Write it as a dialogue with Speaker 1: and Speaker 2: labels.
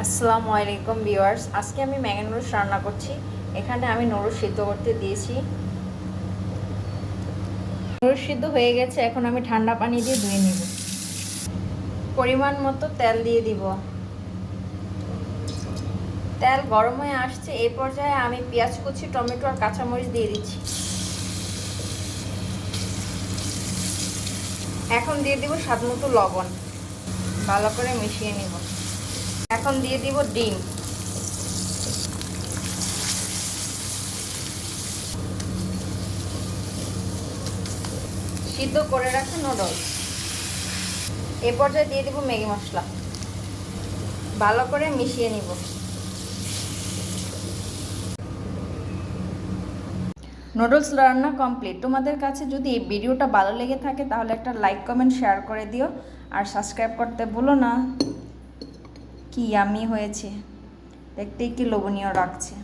Speaker 1: আসসালামু আলাইকুম ভিউয়ার্স, আজকে আমি ম্যাগি নুডলস রান্না করছি। এখানে আমি নুডলস সিদ্ধ করতে দিয়েছি। নুডলস সিদ্ধ হয়ে গেছে, এখন আমি ঠান্ডা পানি দিয়ে ধুয়ে নিব। পরিমাণ মতো তেল দিয়ে দিব। তেল গরম হয়ে আসছে, এই পর্যায়ে আমি পেঁয়াজ কুচি, টমেটো আর কাঁচামরিচ দিয়ে দিচ্ছি। এখন দিয়ে দিব স্বাদ মতো লবণ, ভালো করে মিশিয়ে নিব। এখন দিয়ে দিব ডিম, সিদ্ধ করে রাখা নুডলস। এ পর্যায়ে দিয়ে দিব ম্যাগি মশলা, ভালো করে মিশিয়ে নিব। নুডলস রান্না কমপ্লিট। তোমাদের কাছে যদি এই ভিডিওটা ভালো লেগে থাকে তাহলে একটা লাইক কমেন্ট শেয়ার করে দিও, আর সাবস্ক্রাইব করতে ভুলো না। কি ইয়াম্মি হয়েছে, দেখতেই কি লোভনীয় লাগছে।